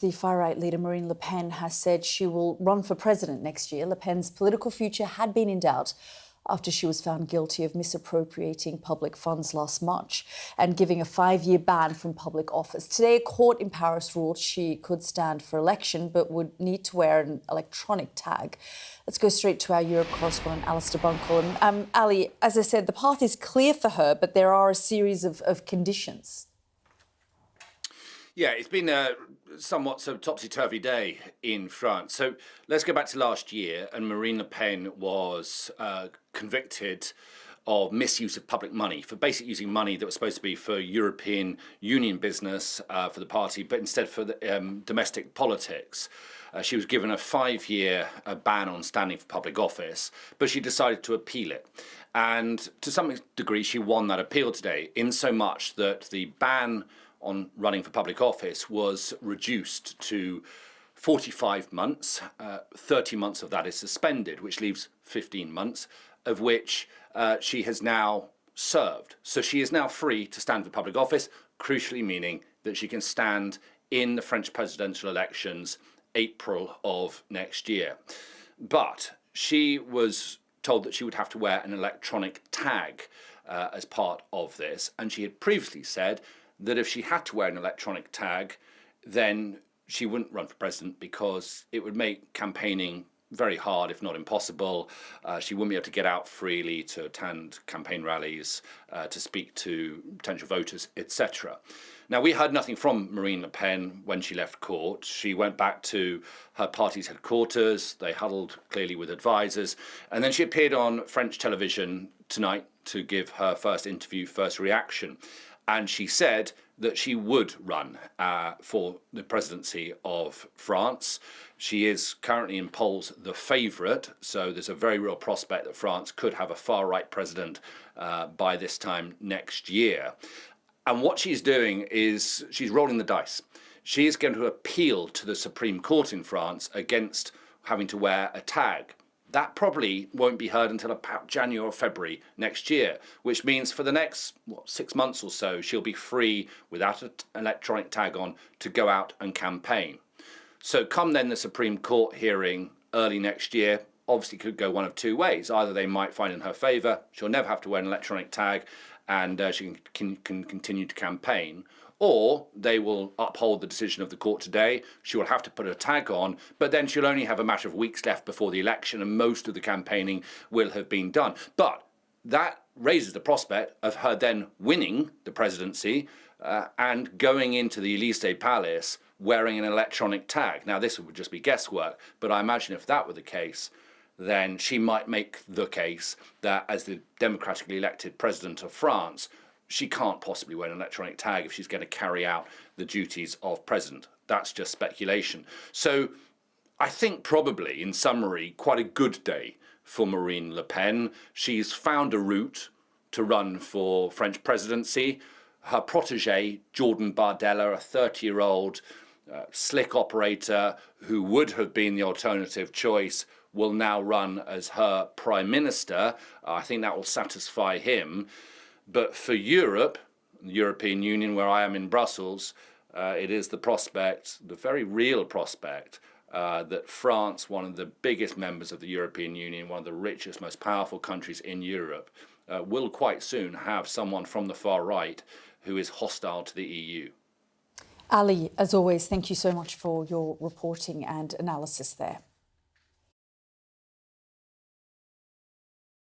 The far-right leader Marine Le Pen has said she will run for president next year. Le Pen's political future had been in doubt after she was found guilty of misappropriating public funds last March and giving a 5-year ban from public office. Today, a court in Paris ruled she could stand for election but would need to wear an electronic tag. Let's go straight to our Europe correspondent, Alistair Bunkle. And Ali, as I said, the path is clear for her, but there are a series of conditions. Yeah, it's been a somewhat sort of topsy-turvy day in France. So let's go back to last year, and Marine Le Pen was convicted of misuse of public money, for basically using money that was supposed to be for European Union business for the party, but instead for the, domestic politics. She was given a 5-year ban on standing for public office, but she decided to appeal it. And to some degree, she won that appeal today, in so much that the ban on running for public office was reduced to 45 months. 30 months of that is suspended, which leaves 15 months, of which she has now served. So she is now free to stand for public office, crucially meaning that she can stand in the French presidential elections April of next year. But she was told that she would have to wear an electronic tag as part of this, and she had previously said that if she had to wear an electronic tag, then she wouldn't run for president because it would make campaigning very hard, if not impossible. She wouldn't be able to get out freely to attend campaign rallies, to speak to potential voters, etc. Now, we heard nothing from Marine Le Pen when she left court. She went back to her party's headquarters. They huddled clearly with advisors. And then she appeared on French television tonight to give her first interview, first reaction. And she said that she would run for the presidency of France. She is currently in polls the favourite, so there's a very real prospect that France could have a far-right president by this time next year. And what she's doing is she's rolling the dice. She is going to appeal to the Supreme Court in France against having to wear a tag. That probably won't be heard until about January or February next year, which means for the next 6 months or so, she'll be free without an electronic tag on to go out and campaign. So come then the Supreme Court hearing early next year, obviously could go one of two ways. Either they might find in her favour, she'll never have to wear an electronic tag and she can continue to campaign, or they will uphold the decision of the court today. She will have to put a tag on, but then she'll only have a matter of weeks left before the election and most of the campaigning will have been done. But that raises the prospect of her then winning the presidency and going into the Élysée Palace wearing an electronic tag. Now, this would just be guesswork, but I imagine if that were the case, then she might make the case that as the democratically elected president of France, she can't possibly wear an electronic tag if she's going to carry out the duties of president. That's just speculation. So I think probably, in summary, quite a good day for Marine Le Pen. She's found a route to run for French presidency. Her protege, Jordan Bardella, a 30-year-old slick operator who would have been the alternative choice, will now run as her prime minister. I think that will satisfy him. But for Europe, the European Union, where I am in Brussels, it is the prospect, the very real prospect, that France, one of the biggest members of the European Union, one of the richest, most powerful countries in Europe, will quite soon have someone from the far right who is hostile to the EU. Ali, as always, thank you so much for your reporting and analysis there.